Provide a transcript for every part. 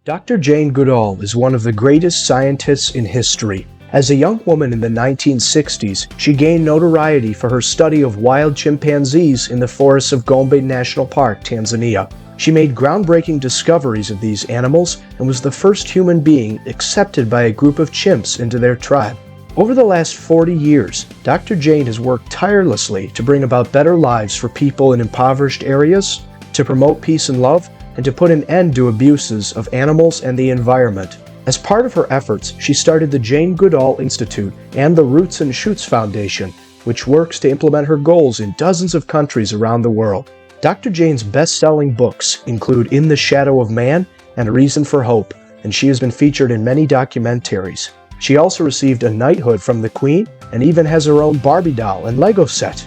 Dr. Jane Goodall is one of the greatest scientists in history. As a young woman in the 1960s, she gained notoriety for her study of wild chimpanzees in the forests of Gombe National Park, Tanzania. She made groundbreaking discoveries of these animals and was the first human being accepted by a group of chimps into their tribe. Over the last 40 years, Dr. Jane has worked tirelessly to bring about better lives for people in impoverished areas, to promote peace and love, and to put an end to abuses of animals and the environment. As part of her efforts, she started the Jane Goodall Institute and the Roots and Shoots Foundation, which works to implement her goals in dozens of countries around the world. Dr. Jane's best-selling books include In the Shadow of Man and A Reason for Hope, and she has been featured in many documentaries. She also received a knighthood from the Queen and even has her own Barbie doll and Lego set.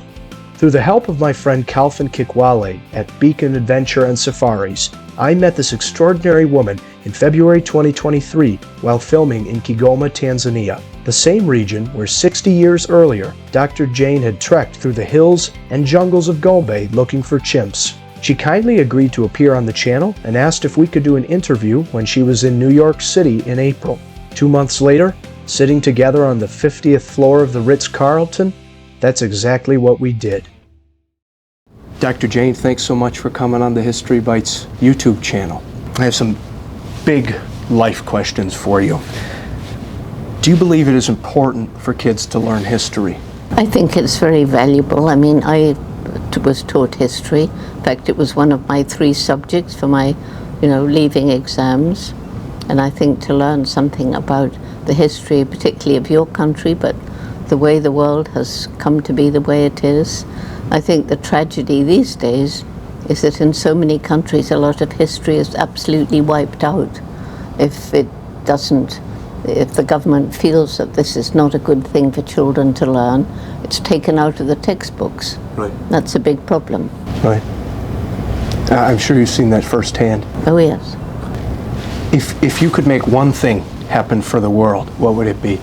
Through the help of my friend Calvin Kikwale at Beacon Adventure and Safaris, I met this extraordinary woman in February 2023 while filming in Kigoma, Tanzania, the same region where 60 years earlier, Dr. Jane had trekked through the hills and jungles of Gombe looking for chimps. She kindly agreed to appear on the channel and asked if we could do an interview when she was in New York City in April. 2 months later, sitting together on the 50th floor of the Ritz-Carlton, that's exactly what we did. Dr. Jane, thanks so much for coming on the History Bites YouTube channel. I have some big life questions for you. Do you believe it is important for kids to learn history? I think it's very valuable. I mean, I was taught history. In fact, it was one of my 3 subjects for my, leaving exams. And I think to learn something about the history, particularly of your country, but the way the world has come to be the way it is. I think the tragedy these days is that in so many countries a lot of history is absolutely wiped out. If the government feels that this is not a good thing for children to learn, it's taken out of the textbooks. Right. That's a big problem. Right. I'm sure you've seen that firsthand. Oh yes. If you could make one thing happen for the world, what would it be?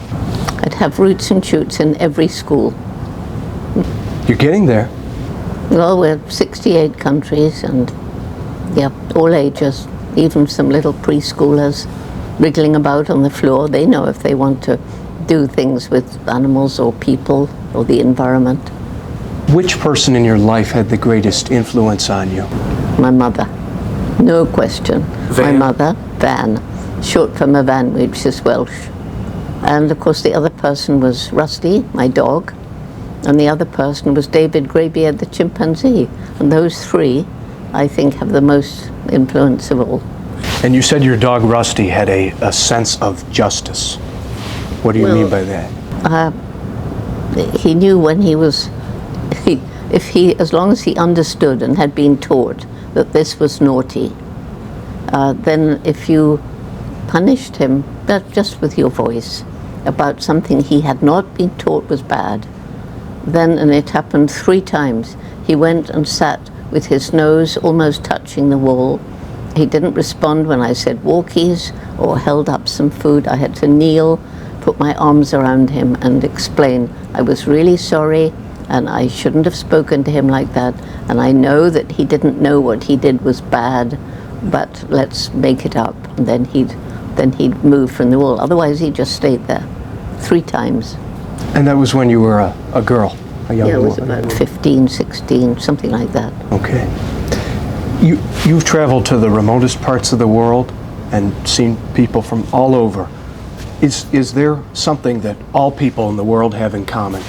I'd have Roots and Shoots in every school. You're getting there. Well, we're 68 countries and, all ages, even some little preschoolers wriggling about on the floor. They know if they want to do things with animals or people or the environment. Which person in your life had the greatest influence on you? My mother, no question. Van? My mother, Van, short for Mavan, which is Welsh. And of course the other person was Rusty, my dog, and the other person was David Greybeard, the chimpanzee. And those 3, I think, have the most influence of all. And you said your dog Rusty had a sense of justice. What do you mean by that? He knew when he was, as long as he understood and had been taught that this was naughty, then if you punished him, just with your voice, about something he had not been taught was bad, then, and it happened 3 times, he went and sat with his nose almost touching the wall. He didn't respond when I said walkies or held up some food. I had to kneel, put my arms around him and explain I was really sorry and I shouldn't have spoken to him like that, and I know that he didn't know what he did was bad, but let's make it up. And then he'd move from the wall. Otherwise he just stayed there 3 times. And that was when you were a girl, a young woman? Yeah, it was about 15, 16, something like that. Okay. You've traveled to the remotest parts of the world and seen people from all over. Is there something that all people in the world have in common?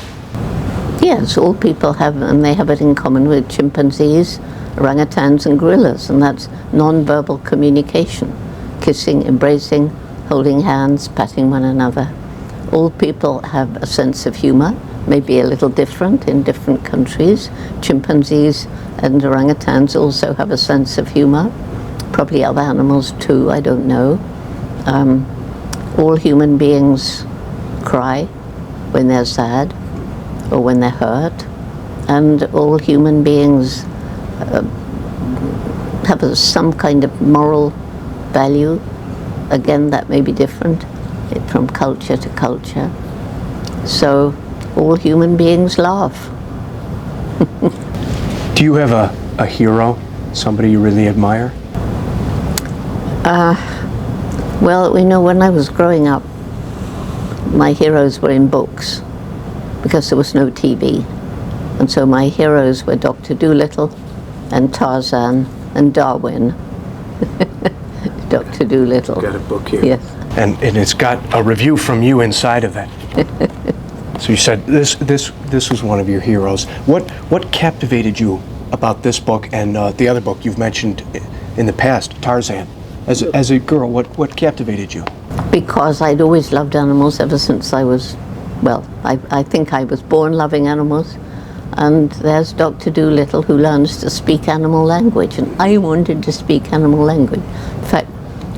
Yes, all people have, and they have it in common with chimpanzees, orangutans and gorillas, and that's non-verbal communication. Kissing, embracing, holding hands, patting one another. All people have a sense of humor, maybe a little different in different countries. Chimpanzees and orangutans also have a sense of humor. Probably other animals too, I don't know. All human beings cry when they're sad or when they're hurt. And all human beings have some kind of moral value. Again, that may be different from culture to culture. So all human beings laugh. Do you have a hero, somebody you really admire? Well, when I was growing up, my heroes were in books because there was no TV. And so my heroes were Dr. Dolittle and Tarzan and Darwin. Dr. Dolittle. Got a book here. Yes. And it's got a review from you inside of it. So you said this was one of your heroes. What captivated you about this book and the other book you've mentioned in the past, Tarzan? As a girl, what captivated you? Because I'd always loved animals ever since I was, I think I was born loving animals. And there's Dr. Dolittle, who learns to speak animal language, and I wanted to speak animal language. In fact,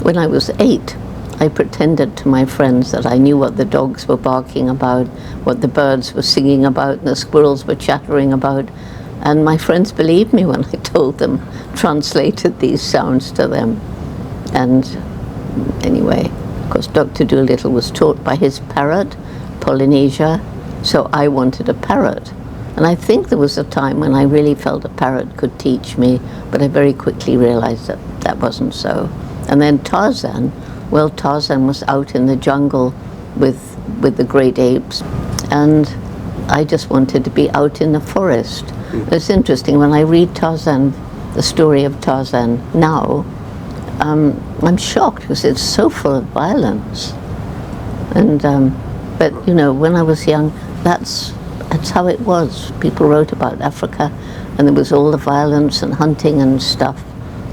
when I was 8, I pretended to my friends that I knew what the dogs were barking about, what the birds were singing about, and the squirrels were chattering about. And my friends believed me when I told them, translated these sounds to them. And anyway, of course, Dr. Dolittle was taught by his parrot, Polynesia, so I wanted a parrot. And I think there was a time when I really felt a parrot could teach me, but I very quickly realized that that wasn't so. And then Tarzan, well, Tarzan was out in the jungle with the great apes, and I just wanted to be out in the forest. It's interesting, when I read Tarzan, the story of Tarzan now, I'm shocked because it's so full of violence. And but when I was young, that's how it was. People wrote about Africa, and there was all the violence and hunting and stuff,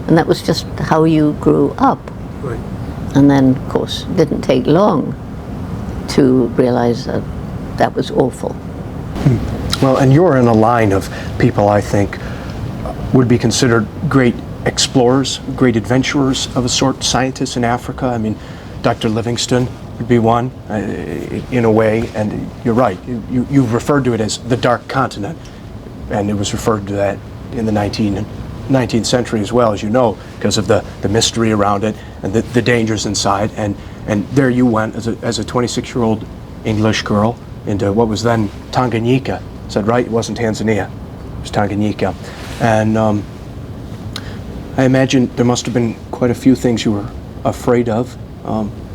and that was just how you grew up. Right. And then, of course, it didn't take long to realize that that was awful. Well, and you're in a line of people I think would be considered great explorers, great adventurers of a sort, scientists in Africa. I mean, Dr. Livingstone would be one, in a way, and you're right. You've referred to it as the Dark Continent, and it was referred to that in the 19th century as well, as you know, because of the mystery around it and the dangers inside. And there you went as a 26-year-old English girl into what was then Tanganyika. Is that right? It wasn't Tanzania. It was Tanganyika. And I imagine there must have been quite a few things you were afraid of.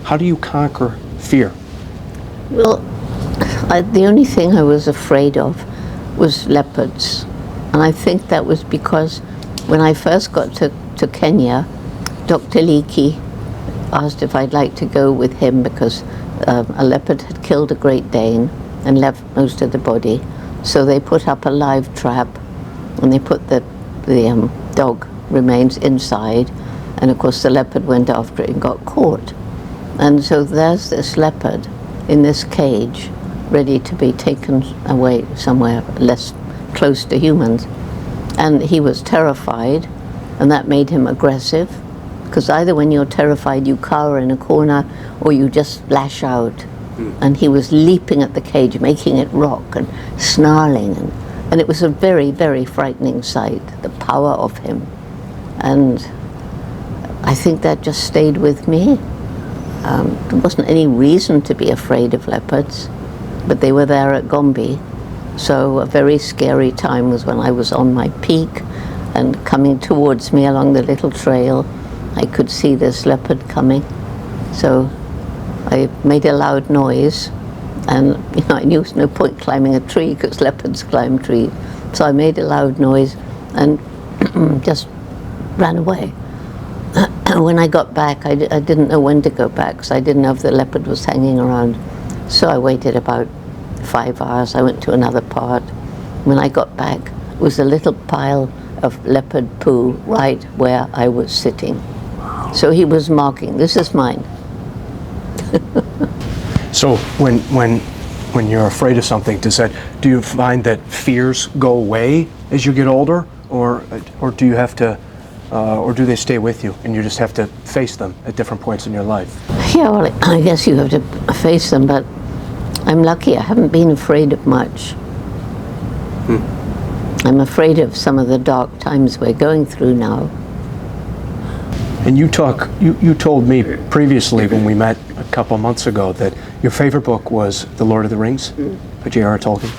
How do you conquer fear? Well, the only thing I was afraid of was leopards. And I think that was because when I first got to Kenya, Dr. Leakey asked if I'd like to go with him because a leopard had killed a Great Dane and left most of the body. So they put up a live trap, and they put the dog remains inside, and of course the leopard went after it and got caught. And so there's this leopard in this cage, ready to be taken away somewhere less close to humans. And he was terrified, and that made him aggressive, because either when you're terrified you cower in a corner or you just lash out. And he was leaping at the cage, making it rock and snarling, and it was a very, very frightening sight, the power of him. And I think that just stayed with me. There wasn't any reason to be afraid of leopards, but they were there at Gombe. So a very scary time was when I was on my peak, and coming towards me along the little trail, I could see this leopard coming. So I made a loud noise, and I knew there was no point climbing a tree because leopards climb trees. So I made a loud noise and just ran away. When I got back, I didn't know when to go back because I didn't know if the leopard was hanging around. So I waited about 5 hours. I went to another part. When I got back, it was a little pile of leopard poo right where I was sitting. So he was marking, this is mine. So when you're afraid of something, do you find that fears go away as you get older, or do you have to, or do they stay with you and you just have to face them at different points in your life? Yeah, well, I guess you have to face them, but I'm lucky I haven't been afraid of much. I'm afraid of some of the dark times we're going through now. And you told me previously when we met a couple months ago that your favorite book was The Lord of the Rings by J.R.R. Tolkien.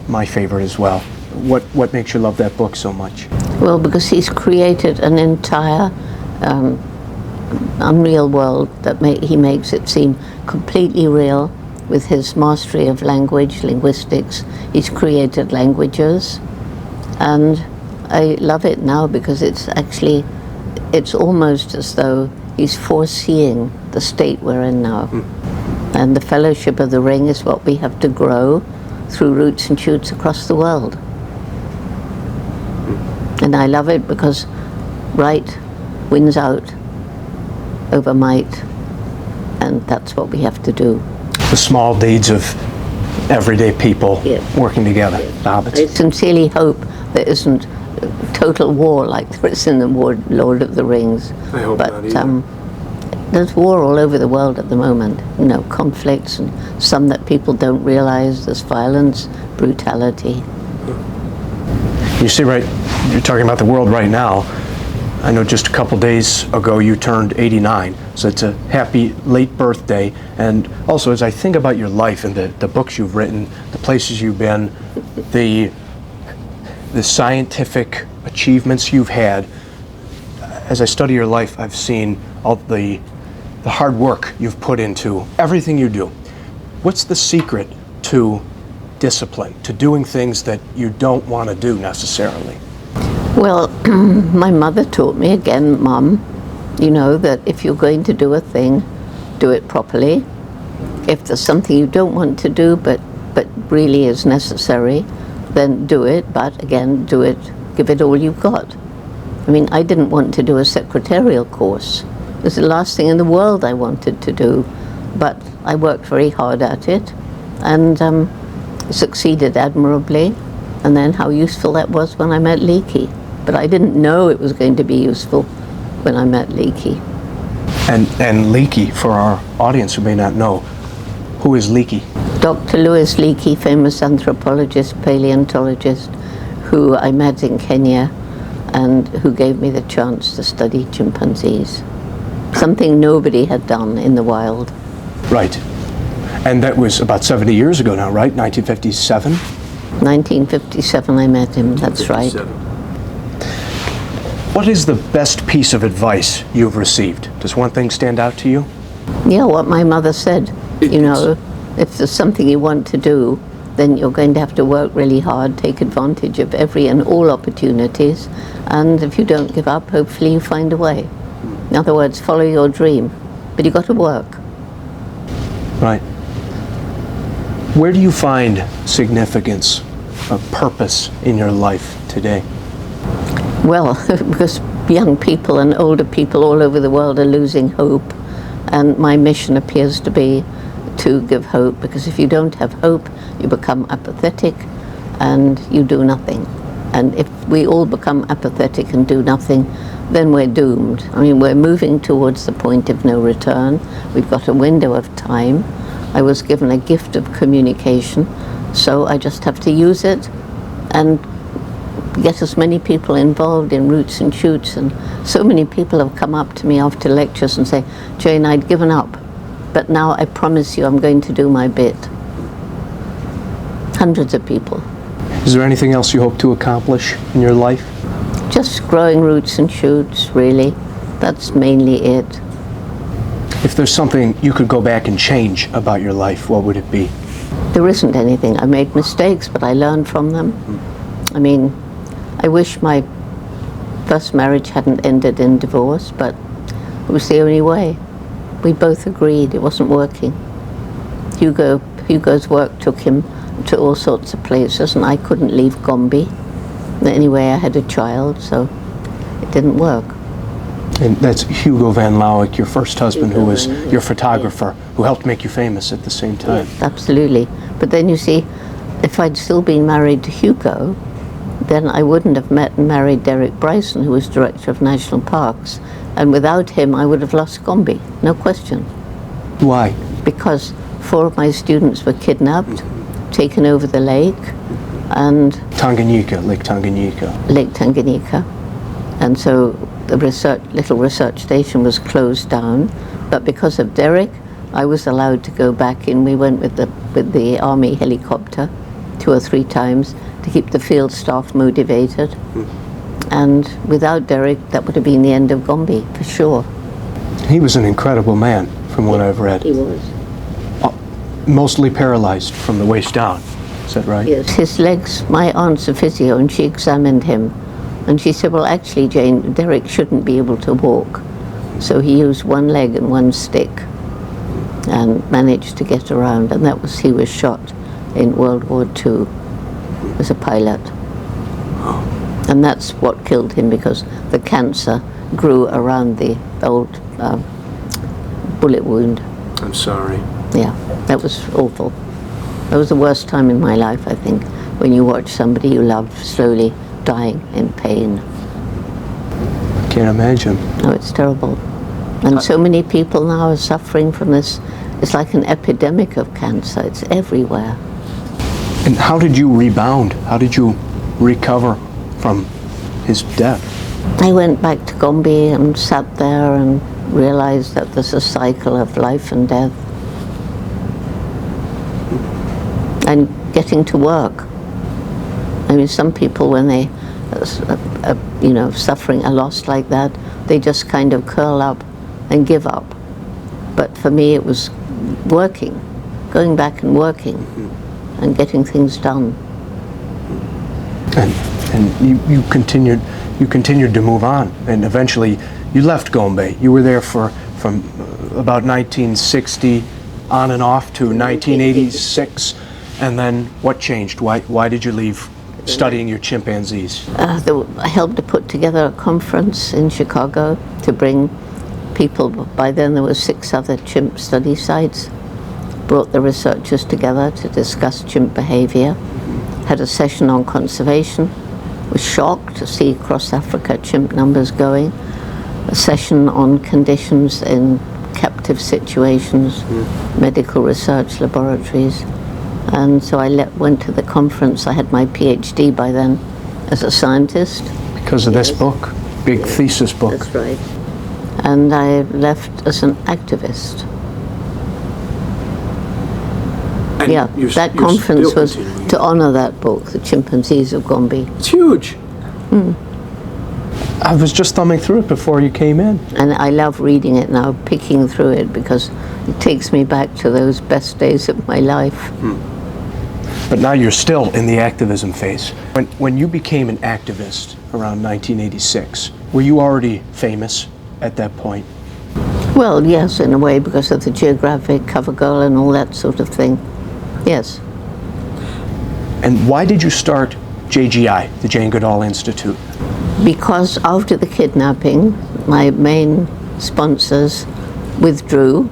My favorite as well. What makes you love that book so much? Well, because he's created an entire unreal world that he makes it seem completely real with his mastery of language, linguistics. He's created languages, and I love it now because it's almost as though he's foreseeing the state we're in now. And the Fellowship of the Ring is what we have to grow through roots and shoots across the world. And I love it because right wins out over might, and that's what we have to do. The small deeds of everyday people working together. I sincerely hope there isn't total war like there is in the Lord of the Rings. I hope not either. There's war all over the world at the moment. You know, conflicts, and some that people don't realize. There's violence, brutality. You see, right, you're talking about the world right now. I know just a couple days ago you turned 89, so it's a happy late birthday. And also, as I think about your life and the books you've written, the places you've been, the scientific achievements you've had, as I study your life, I've seen all the hard work you've put into everything you do. What's the secret to discipline, to doing things that you don't want to do necessarily? Well, my mother taught me, again, Mum, you know, that if you're going to do a thing, do it properly. If there's something you don't want to do but really is necessary, then do it, but again, do it, give it all you've got. I mean, I didn't want to do a secretarial course. It was the last thing in the world I wanted to do, but I worked very hard at it and succeeded admirably. And then how useful that was when I met Leakey. But I didn't know it was going to be useful when I met Leakey. And Leakey, for our audience who may not know, who is Leakey? Dr. Louis Leakey, famous anthropologist, paleontologist, who I met in Kenya and who gave me the chance to study chimpanzees. Something nobody had done in the wild. Right. And that was about 70 years ago now, right? 1957? 1957 I met him, that's right. What is the best piece of advice you've received? Does one thing stand out to you? Yeah, what my mother said. You know, if there's something you want to do, then you're going to have to work really hard, take advantage of every and all opportunities, and if you don't give up, hopefully you find a way. In other words, follow your dream, but you've got to work. Right. Where do you find significance of purpose in your life today? Well, because young people and older people all over the world are losing hope, and my mission appears to be to give hope, because if you don't have hope, you become apathetic and you do nothing. And if we all become apathetic and do nothing, then we're doomed. I mean, we're moving towards the point of no return. We've got a window of time. I was given a gift of communication, so I just have to use it and get as many people involved in roots and shoots. And so many people have come up to me after lectures and say, Jane, I'd given up, but now I promise you I'm going to do my bit. Hundreds of people. Is there anything else you hope to accomplish in your life? Just growing roots and shoots, really. That's mainly it. If there's something you could go back and change about your life, what would it be? There isn't anything. I made mistakes, but I learned from them. I mean, I wish my first marriage hadn't ended in divorce, but it was the only way. We both agreed it wasn't working. Hugo's work took him to all sorts of places, and I couldn't leave Gombe. Anyway, I had a child, so it didn't work. And that's Hugo Van Lauwik, your first husband, who was your photographer, who helped make you famous at the same time. Yes, absolutely. But then you see, if I'd still been married to Hugo, then I wouldn't have met and married Derek Bryson, who was director of national parks. And without him, I would have lost Gombe, no question. Why? Because 4 of my students were kidnapped, taken over the lake, and Lake Tanganyika. And so the little research station was closed down. But because of Derek, I was allowed to go back in. We went with the army helicopter 2 or 3 times to keep the field staff motivated. And without Derek, that would have been the end of Gombe, for sure. He was an incredible man, from what I've read. He was. Mostly paralyzed from the waist down. Is that right? Yes, his legs, my aunt's a physio, and she examined him. And she said, well, actually, Jane, Derek shouldn't be able to walk. So he used one leg and one stick and managed to get around. And he was shot in World War II as a pilot. And that's what killed him, because the cancer grew around the old bullet wound. I'm sorry. Yeah, that was awful. That was the worst time in my life, I think, when you watch somebody you loved slowly dying in pain. Can't imagine. Oh, it's terrible. And so many people now are suffering from this. It's like an epidemic of cancer. It's everywhere. And how did you rebound? How did you recover from his death? I went back to Gombe and sat there and realized that there's a cycle of life and death. And getting to work. I mean, some people, when they, suffering a loss like that, they just kind of curl up and give up. But for me, it was working, going back and working, and getting things done. And you continued to move on, and eventually you left Gombe. You were there from about 1960 on and off to 1986. And then what changed? Why did you leave studying your chimpanzees? I helped to put together a conference in Chicago to bring people. By then there were 6 other chimp study sites. Brought the researchers together to discuss chimp behavior. Had a session on conservation. Was shocked to see across Africa chimp numbers going. A session on conditions in captive situations, medical research laboratories. And so I went to the conference. I had my PhD by then as a scientist. Because of this book, big thesis book. That's right. And I left as an activist. And yeah, that conference was to honor that book, The Chimpanzees of Gombe. It's huge. I was just thumbing through it before you came in. And I love reading it now, picking through it, because it takes me back to those best days of my life. But now you're still in the activism phase. When you became an activist around 1986, were you already famous at that point? Well, yes, in a way, because of the geographic cover girl and all that sort of thing. Yes. And why did you start JGI, the Jane Goodall Institute? Because after the kidnapping, my main sponsors withdrew,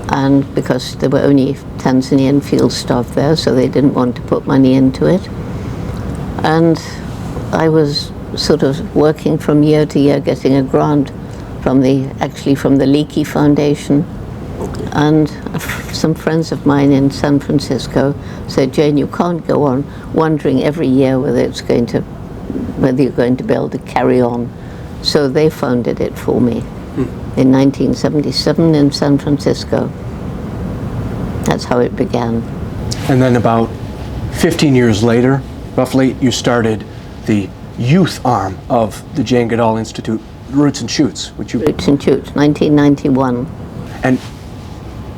and because there were only Tanzanian field staff there, so they didn't want to put money into it. And I was sort of working from year to year, getting a grant from the Leakey Foundation. And some friends of mine in San Francisco said, Jane, you can't go on wondering every year whether you're going to be able to carry on. So they funded it for me in 1977 in San Francisco. That's how it began. And then about 15 years later, roughly, you started the youth arm of the Jane Goodall Institute, Roots and Shoots. Roots and Shoots, 1991. And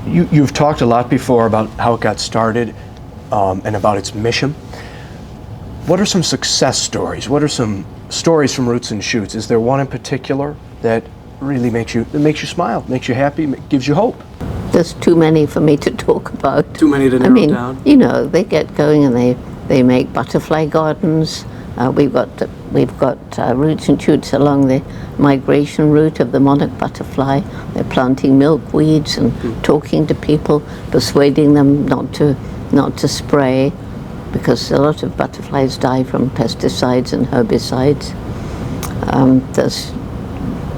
you've talked a lot before about how it got started and about its mission. What are some success stories? What are some stories from Roots and Shoots? Is there one in particular that really makes you smile, makes you happy, gives you hope? There's too many for me to talk about. Too many to narrow down? You know, they get going and they make butterfly gardens. We've got Roots and Shoots along the migration route of the monarch butterfly. They're planting milkweeds and talking to people, persuading them not to spray, because a lot of butterflies die from pesticides and herbicides. There's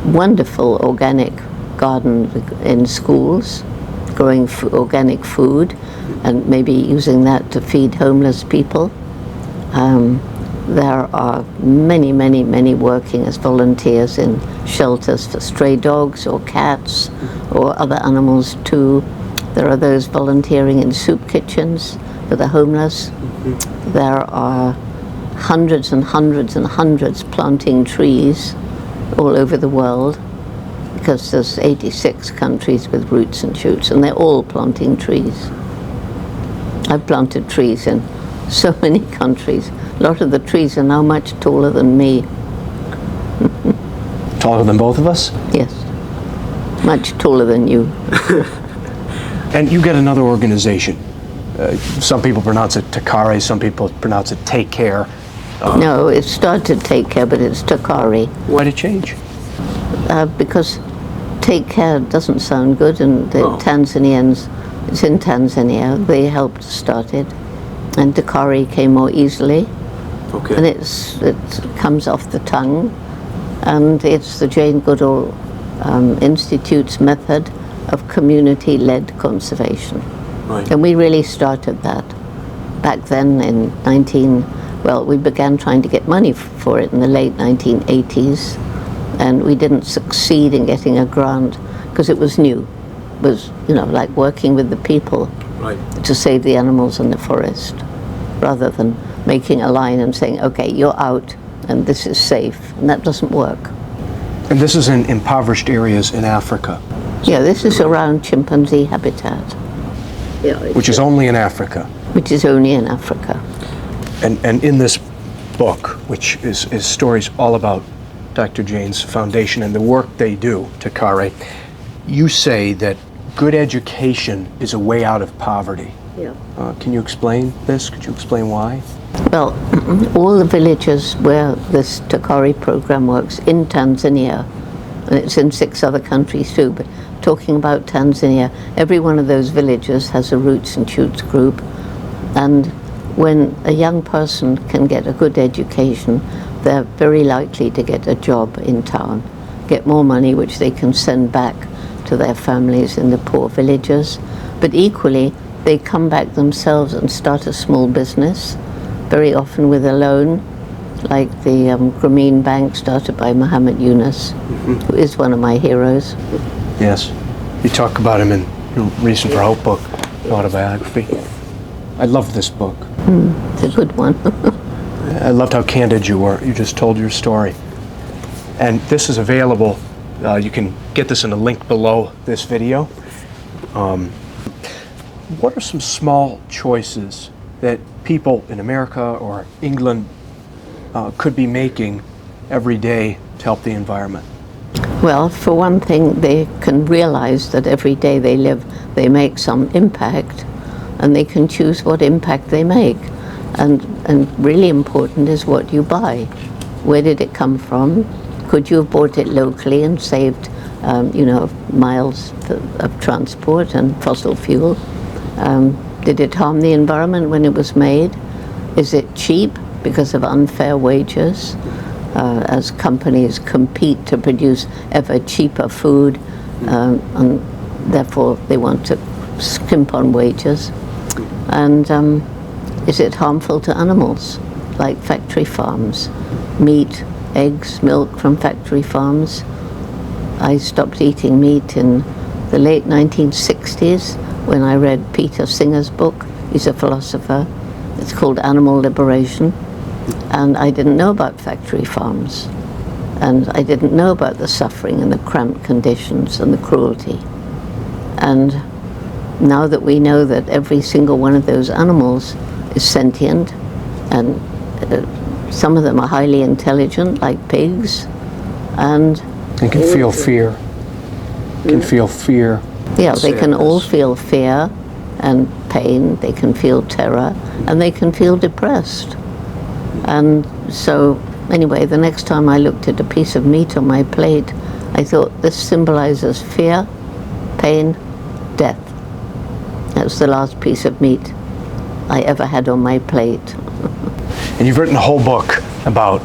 wonderful organic gardens in schools, growing organic food and maybe using that to feed homeless people. There are many, many, many working as volunteers in shelters for stray dogs or cats or other animals too. There are those volunteering in soup kitchens for the homeless. There are hundreds and hundreds and hundreds planting trees all over the world. because there's 86 countries with roots and shoots, and they're all planting trees. I've planted trees in so many countries. A lot of the trees are now much taller than me. Taller than both of us? Yes, much taller than you. And you get another organization. Some people pronounce it Takare, some people pronounce it Take Care. No, it started Take Care, but it's Takare. Why'd it change? Because Take Care doesn't sound good, and the Tanzanians, it's in Tanzania, they helped start it, and Takare came more easily. Okay. And it comes off the tongue, and it's the Jane Goodall Institute's method of community-led conservation. Right. And we really started that back then in we began trying to get money for it in the late 1980s, and we didn't succeed in getting a grant because it was new. It was, like working with the people to save the animals in the forest, rather than making a line and saying, okay, you're out and this is safe, and that doesn't work. And this is in impoverished areas in Africa? Yeah, this is around chimpanzee habitat. Yeah, which is only in Africa? Which is only in Africa. And in this book, which is stories all about Dr. Jane's foundation and the work they do, Takare, you say that good education is a way out of poverty. Yeah. Can you explain this? Could you explain why? Well, all the villages where this Takare program works in Tanzania, and it's in 6 other countries too, but talking about Tanzania, every one of those villages has a roots and shoots group, and when a young person can get a good education, they're very likely to get a job in town, get more money which they can send back to their families in the poor villages. But equally, they come back themselves and start a small business, very often with a loan, like the Grameen Bank started by Muhammad Yunus, who is one of my heroes. Yes. You talk about him in your Reason for Hope book, autobiography. I love this book. It's a good one. I loved how candid you were. You just told your story. And this is available. You can get this in a link below this video. What are some small choices that people in America or England could be making every day to help the environment? Well, for one thing, they can realize that every day they live, they make some impact, and they can choose what impact they make. And really important is what you buy. Where did it come from? Could you have bought it locally and saved, miles of transport and fossil fuel? Did it harm the environment when it was made? Is it cheap because of unfair wages? As companies compete to produce ever cheaper food, and therefore they want to skimp on wages. And is it harmful to animals, like factory farms? Meat, eggs, milk from factory farms. I stopped eating meat in the late 1960s when I read Peter Singer's book. He's a philosopher. It's called Animal Liberation. And I didn't know about factory farms. And I didn't know about the suffering and the cramped conditions and the cruelty. And now that we know that every single one of those animals is sentient, and some of them are highly intelligent, like pigs, and they can feel fear. Can feel fear. Yeah, they can all feel fear and pain. They can feel terror, and they can feel depressed. And so, anyway, the next time I looked at a piece of meat on my plate, I thought, this symbolizes fear, pain, death. That's the last piece of meat I ever had on my plate. And you've written a whole book about,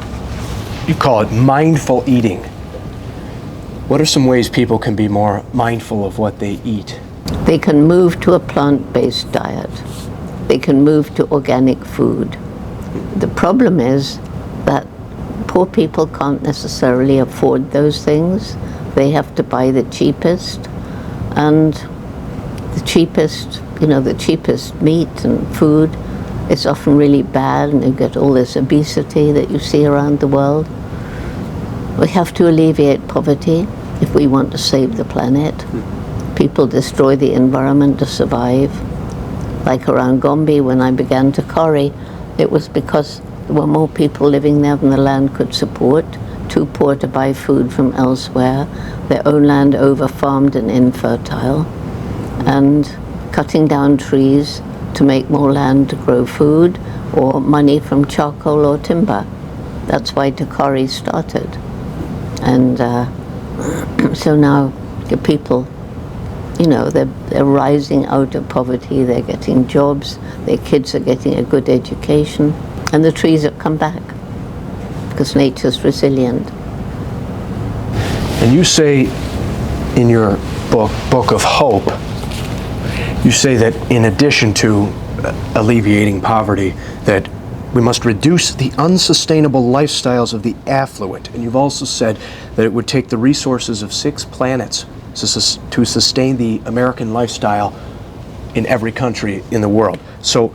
you call it mindful eating. What are some ways people can be more mindful of what they eat? They can move to a plant-based diet. They can move to organic food. The problem is that poor people can't necessarily afford those things. They have to buy the cheapest, and the cheapest meat and food is often really bad, and you get all this obesity that you see around the world. We have to alleviate poverty. if we want to save the planet. People destroy the environment to survive. Like around Gombe, when I began to quarry, it was because there were more people living there than the land could support, too poor to buy food from elsewhere, their own land over-farmed and infertile, and cutting down trees to make more land to grow food, or money from charcoal or timber. That's why Takari started. And so now the people, you know, they're rising out of poverty, they're getting jobs, their kids are getting a good education, and the trees have come back because nature's resilient. And you say in your book of Hope, you say that in addition to alleviating poverty, that we must reduce the unsustainable lifestyles of the affluent. And you've also said that it would take the resources of 6 planets to sustain the American lifestyle in every country in the world. So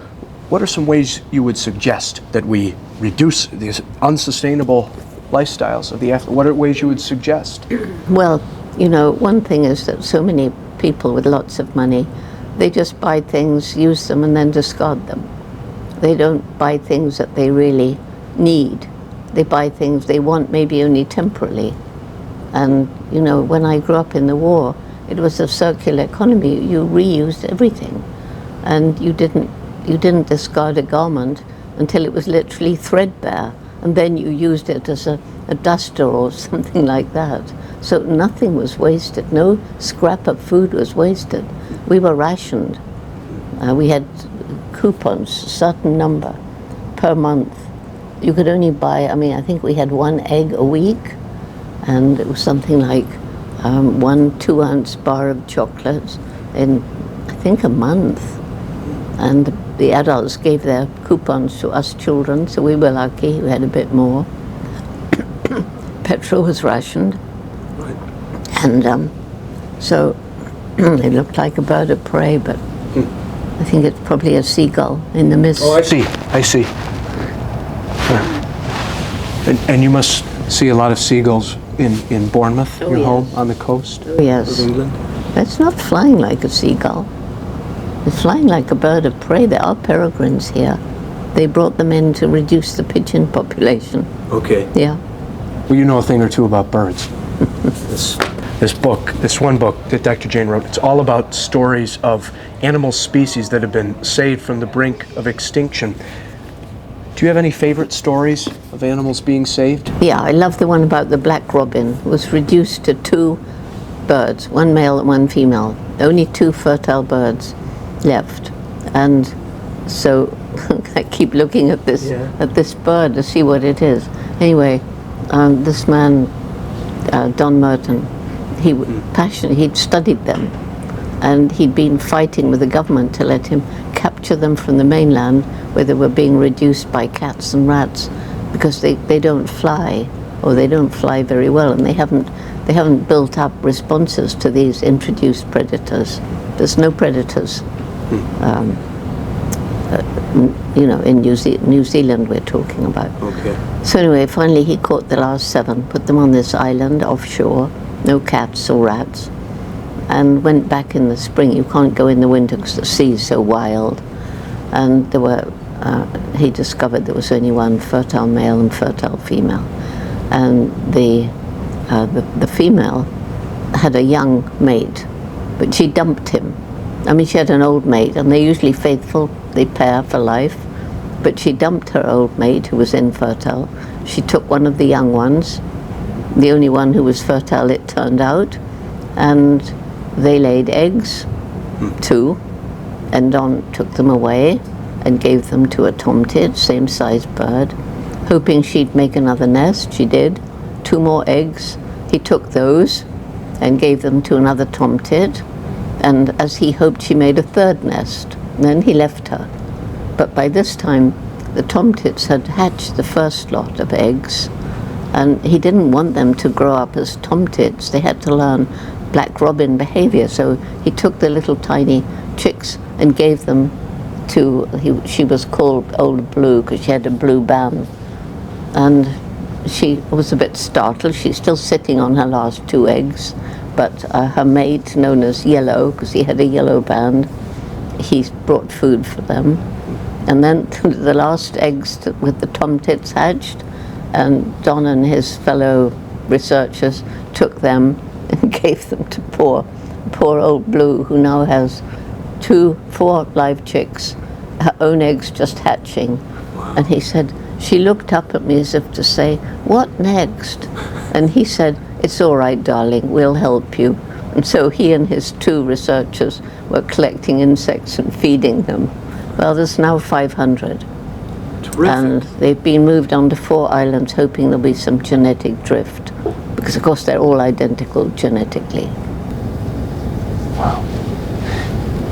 what are some ways you would suggest that we reduce these unsustainable lifestyles of the affluent? What are ways you would suggest? Well, you know, one thing is that so many people with lots of money, they just buy things, use them, and then discard them. They don't buy things that they really need. They buy things they want maybe only temporarily. And, you know, when I grew up in the war, it was a circular economy. You reused everything. And you didn't discard a garment until it was literally threadbare. And then you used it as a duster or something like that. So nothing was wasted. No scrap of food was wasted. We were rationed. We had coupons, a certain number per month. You could only buy, I mean, I think we had 1 egg a week, and it was something like 1 2-ounce bar of chocolates in, I think, a month. And the adults gave their coupons to us children, so we were lucky, we had a bit more. Petrol was rationed. And so it looked like a bird of prey, but I think it's probably a seagull in the mist. Oh, I see. And you must see a lot of seagulls in Bournemouth, your home on the coast of England? It's not flying like a seagull. It's flying like a bird of prey. There are peregrines here. They brought them in to reduce the pigeon population. Okay. Yeah. Well, you know a thing or two about birds. This one book that Dr. Jane wrote, it's all about stories of animal species that have been saved from the brink of extinction. Do you have any favorite stories of animals being saved? Yeah, I love the one about the black robin. It was reduced to 2 birds, 1 male and 1 female. Only 2 fertile birds left. And so I keep looking at this bird to see what it is. Anyway, this man, Don Merton, he'd studied them, and he'd been fighting with the government to let him capture them from the mainland where they were being reduced by cats and rats, because they don't fly, or they don't fly very well, and they haven't built up responses to these introduced predators. There's no predators. You know, in New Zealand we're talking about. Okay. So anyway, finally he caught the last 7, put them on this island offshore, no cats or rats, and went back in the spring. You can't go in the winter because the sea's so wild. And there were, he discovered there was only 1 fertile male and fertile female. And the female had a young mate, but she dumped him. I mean, she had an old mate, and they're usually faithful, they pair for life, but she dumped her old mate who was infertile. She took one of the young ones, the only one who was fertile it turned out, and they laid eggs, 2, and Don took them away and gave them to a tomtit, same size bird, hoping she'd make another nest. She did. 2 more eggs. He took those and gave them to another tomtit, and as he hoped, she made a 3rd nest. Then he left her. But by this time, the tomtits had hatched the first lot of eggs, and he didn't want them to grow up as tomtits. They had to learn black robin behavior, so he took the little tiny chicks and gave them to, she was called Old Blue because she had a blue band, and she was a bit startled. She's still sitting on her last 2 eggs, but her mate, known as Yellow, because he had a yellow band, he brought food for them. And then the last eggs with the tomtits hatched, and Don and his fellow researchers took them and gave them to poor old Blue, who now has 4 live chicks, her own eggs just hatching. Wow. And he said, she looked up at me as if to say, what next? And he said, it's all right, darling, we'll help you. And so he and his 2 researchers were collecting insects and feeding them. Well, there's now 500. Terrific. And they've been moved onto 4 islands, hoping there'll be some genetic drift. Because, of course, they're all identical genetically. Wow.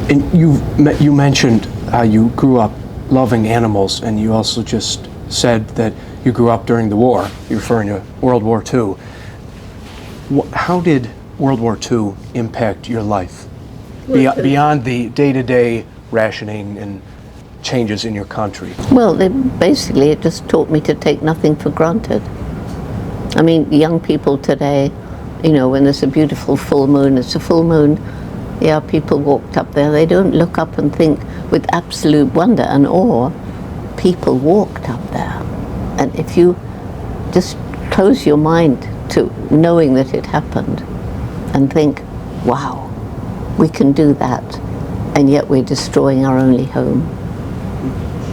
And you mentioned how you grew up loving animals, and you also just said that you grew up during the war. You're referring to World War II. How did World War II impact your life? Beyond the day-to-day rationing and changes in your country? Well, basically it just taught me to take nothing for granted. I mean, young people today, you know, when there's a beautiful full moon, it's a full moon, yeah, people walked up there. They don't look up and think with absolute wonder and awe. People walked up there. And if you just close your mind to knowing that it happened and think, wow, we can do that, and yet we're destroying our only home.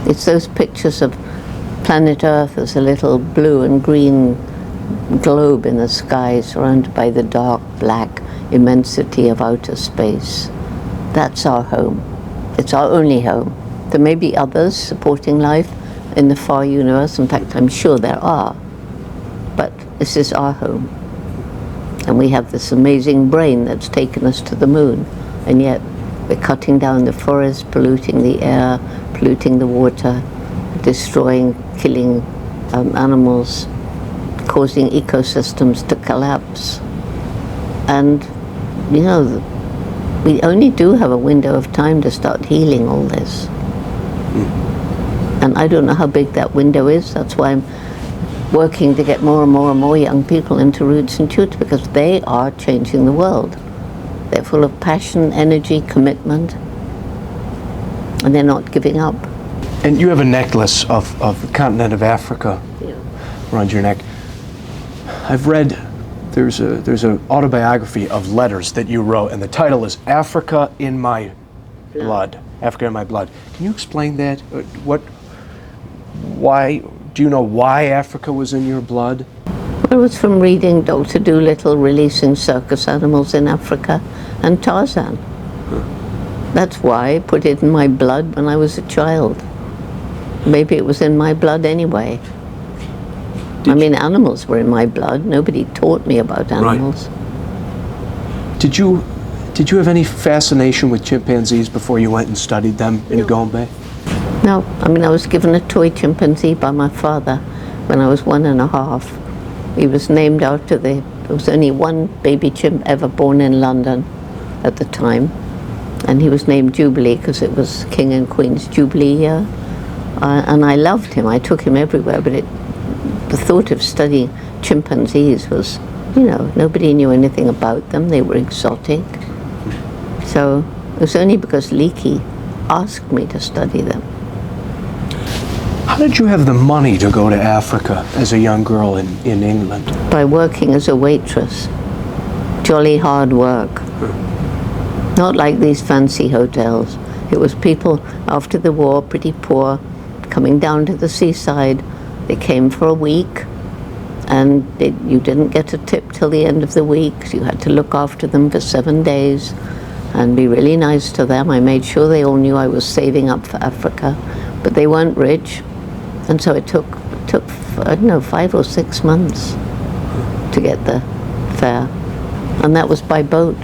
It's those pictures of planet Earth as a little blue and green globe in the sky surrounded by the dark black immensity of outer space. That's our home. It's our only home. There may be others supporting life in the far universe. In fact, I'm sure there are. But this is our home. And we have this amazing brain that's taken us to the moon. And yet we're cutting down the forest, polluting the air, polluting the water, destroying, killing animals, causing ecosystems to collapse. And, you know, we only do have a window of time to start healing all this. And I don't know how big that window is. That's why I'm working to get more and more and more young people into Roots and Shoots, because they are changing the world. They're full of passion, energy, commitment, and they're not giving up. And you have a necklace of the continent of Africa around your neck. I've read there's an autobiography of letters that you wrote, and the title is Africa in My Blood. Africa in My Blood. Can you explain that? Why, do you know why Africa was in your blood? Well, it was from reading Dr. Dolittle releasing circus animals in Africa and Tarzan. That's why I put it in my blood when I was a child. Maybe it was in my blood anyway. I mean, animals were in my blood. Nobody taught me about animals. Right. Did you have any fascination with chimpanzees before you went and studied them in Gombe? No. I mean, I was given a toy chimpanzee by my father when I was 1.5. He was named after there was only one baby chimp ever born in London at the time. And he was named Jubilee because it was King and Queen's Jubilee year. And I loved him. I took him everywhere, but the thought of studying chimpanzees was, you know, nobody knew anything about them. They were exotic. So it was only because Leakey asked me to study them. How did you have the money to go to Africa as a young girl in England? By working as a waitress. Jolly hard work. Not like these fancy hotels. It was people after the war, pretty poor, coming down to the seaside. They came for a week, and you didn't get a tip till the end of the week. So you had to look after them for 7 days and be really nice to them. I made sure they all knew I was saving up for Africa, but they weren't rich. And so it took I don't know, 5 or 6 months to get the fare. And that was by boat,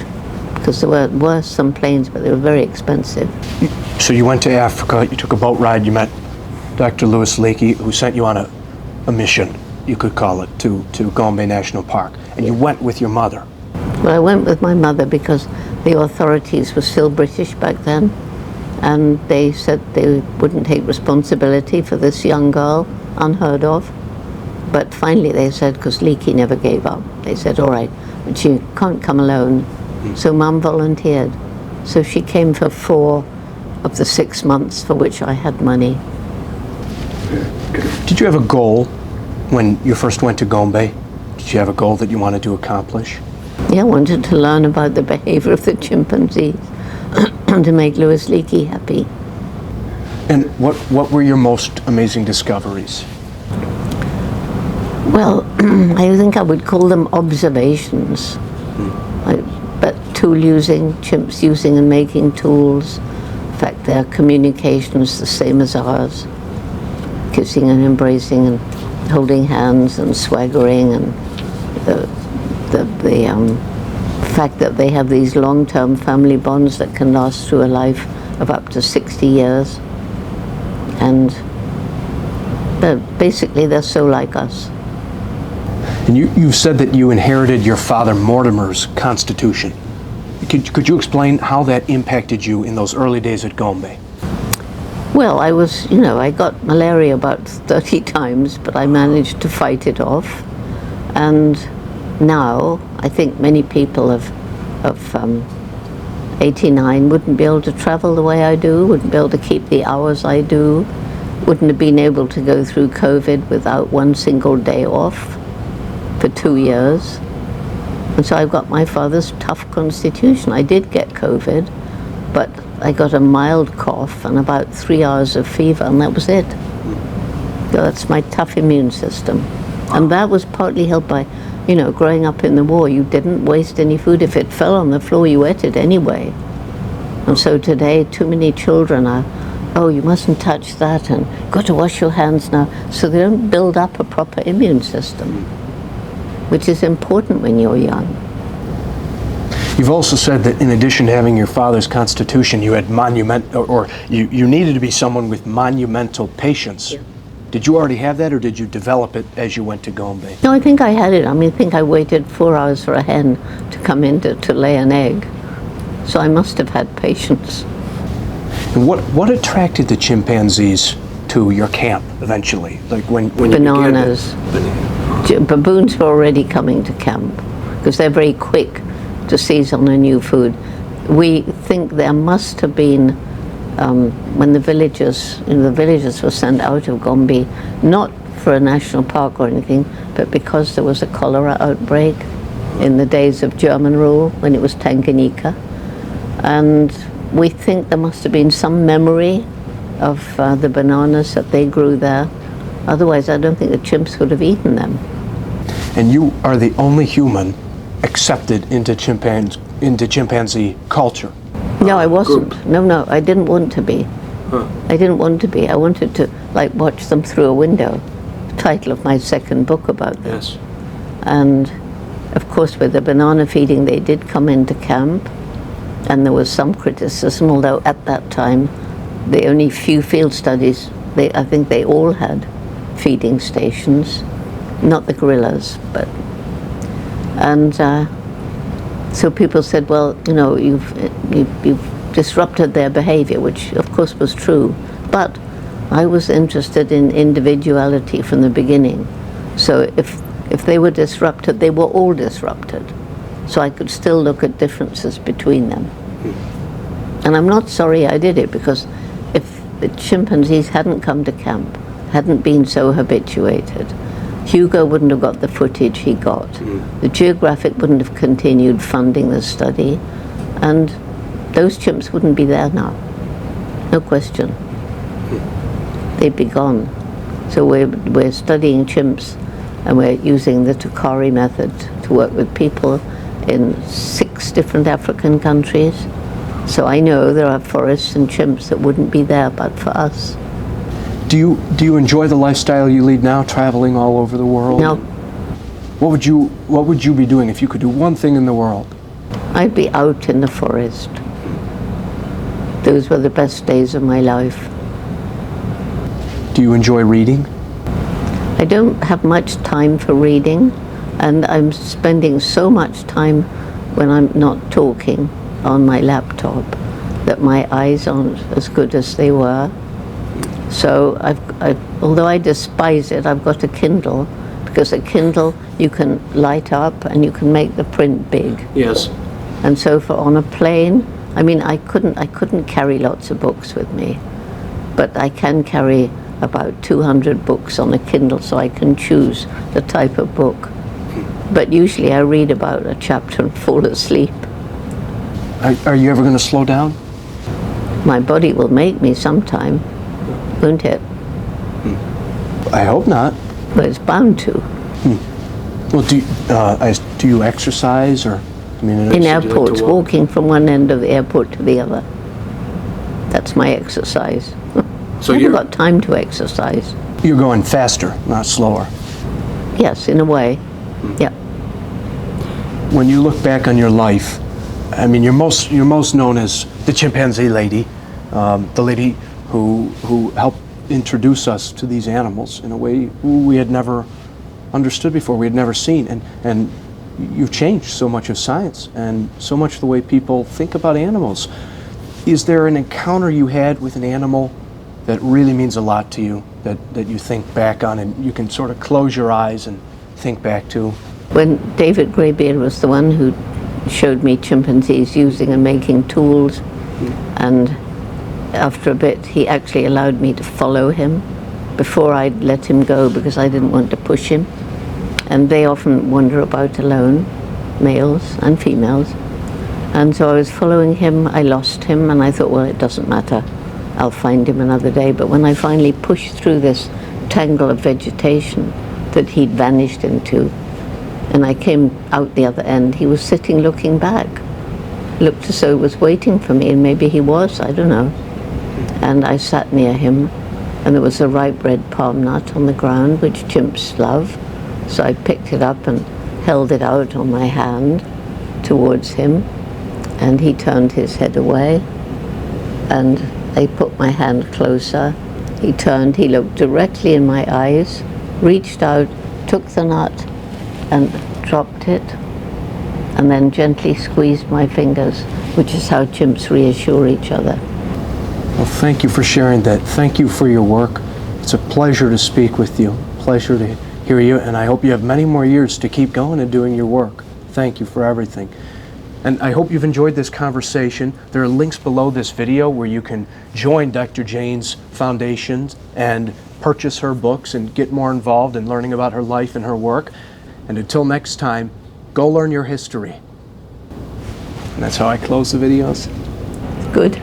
because there were some planes, but they were very expensive. So you went to Africa, you took a boat ride, you met Dr. Louis Leakey, who sent you on a mission, you could call it, to Gombe National Park. And you went with your mother. Well, I went with my mother because the authorities were still British back then. And they said they wouldn't take responsibility for this young girl, unheard of. But finally they said, because Leakey never gave up, they said, all right, but she can't come alone. So Mum volunteered. So she came for 4 of the 6 months for which I had money. Did you have a goal when you first went to Gombe? Did you have a goal that you wanted to accomplish? Yeah, I wanted to learn about the behavior of the chimpanzees and to make Louis Leakey happy. And what were your most amazing discoveries? Well, I think I would call them observations. But tool using, chimps using and making tools. In fact, their communication is the same as ours. Kissing and embracing and holding hands and swaggering, and the fact that they have these long-term family bonds that can last through a life of up to 60 years. And basically they're so like us. And you've said that you inherited your father Mortimer's constitution. Could you explain how that impacted you in those early days at Gombe? Well, I got malaria about 30 times, but I managed to fight it off. And now, I think many people of 89 wouldn't be able to travel the way I do, wouldn't be able to keep the hours I do, wouldn't have been able to go through COVID without one single day off for 2 years. And so I've got my father's tough constitution. I did get COVID, but I got a mild cough and about 3 hours of fever, and that was it. So that's my tough immune system. And that was partly helped by, growing up in the war, you didn't waste any food. If it fell on the floor, you ate it anyway. And so today, too many children are, oh, you mustn't touch that, and got to wash your hands now. So they don't build up a proper immune system, which is important when you're young. You've also said that in addition to having your father's constitution, you had you needed to be someone with monumental patience. Yeah. Did you already have that, or did you develop it as you went to Gombe? No, I think I had it. I think I waited 4 hours for a hen to come in to lay an egg. So I must have had patience. And what attracted the chimpanzees to your camp eventually? Like when bananas. You began Baboons were already coming to camp because they're very quick to seize on a new food. We think there must have been when the villagers were sent out of Gombe, not for a national park or anything, but because there was a cholera outbreak in the days of German rule when it was Tanganyika. And we think there must have been some memory of the bananas that they grew there. Otherwise, I don't think the chimps would have eaten them. And you are the only human accepted into chimpanzee culture. No, I wasn't. Group. No, I didn't want to be. Huh. I didn't want to be. I wanted to watch them through a window. The title of my second book about them. Yes. And of course, with the banana feeding, they did come into camp, and there was some criticism. Although at that time, the only few field studies, I think they all had feeding stations, not the gorillas, but and. So people said, well, you've disrupted their behavior, which of course was true. But I was interested in individuality from the beginning. So if they were disrupted, they were all disrupted. So I could still look at differences between them. And I'm not sorry I did it, because if the chimpanzees hadn't come to camp, hadn't been so habituated, Hugo wouldn't have got the footage he got. The Geographic wouldn't have continued funding the study, and those chimps wouldn't be there now. No question. They'd be gone. So we're studying chimps, and we're using the Tukari method to work with people in 6 different African countries. So I know there are forests and chimps that wouldn't be there but for us. Do you enjoy the lifestyle you lead now, traveling all over the world? No. What would you be doing if you could do one thing in the world? I'd be out in the forest. Those were the best days of my life. Do you enjoy reading? I don't have much time for reading, and I'm spending so much time when I'm not talking on my laptop that my eyes aren't as good as they were. So although I despise it, I've got a Kindle because a Kindle you can light up and you can make the print big. Yes. And so for on a plane, I mean, I couldn't carry lots of books with me, but I can carry about 200 books on a Kindle, so I can choose the type of book. But usually I read about a chapter and fall asleep. Are you ever going to slow down? My body will make me sometime, won't it? I hope not. But it's bound to. Well, do you exercise, or I mean, In airports, walking from one end of the airport to the other. That's my exercise. So I've got time to exercise. You're going faster, not slower. Yes, in a way. Yeah. When you look back on your life, I mean, you're most known as the chimpanzee lady, the lady who helped introduce us to these animals in a way we had never understood before, we had never seen, and you've changed so much of science and so much of the way people think about animals. Is there an encounter you had with an animal that really means a lot to you, that you think back on and you can sort of close your eyes and think back to? When David Greybeard was the one who showed me chimpanzees using and making tools, and after a bit he actually allowed me to follow him before I'd let him go, because I didn't want to push him. And they often wander about alone, males and females. And so I was following him, I lost him, and I thought, well, it doesn't matter, I'll find him another day. But when I finally pushed through this tangle of vegetation that he'd vanished into, and I came out the other end, he was sitting looking back. Looked as though he was waiting for me, and maybe he was, I don't know. And I sat near him, and there was a ripe red palm nut on the ground, which chimps love. So I picked it up and held it out on my hand towards him, and he turned his head away, and I put my hand closer. He turned, he looked directly in my eyes, reached out, took the nut and dropped it, and then gently squeezed my fingers, which is how chimps reassure each other. Well, thank you for sharing that. Thank you for your work. It's a pleasure to speak with you, pleasure to hear you, and I hope you have many more years to keep going and doing your work. Thank you for everything. And I hope you've enjoyed this conversation. There are links below this video where you can join Dr. Jane's foundation and purchase her books and get more involved in learning about her life and her work. And until next time, go learn your history. And that's how I close the videos. Good.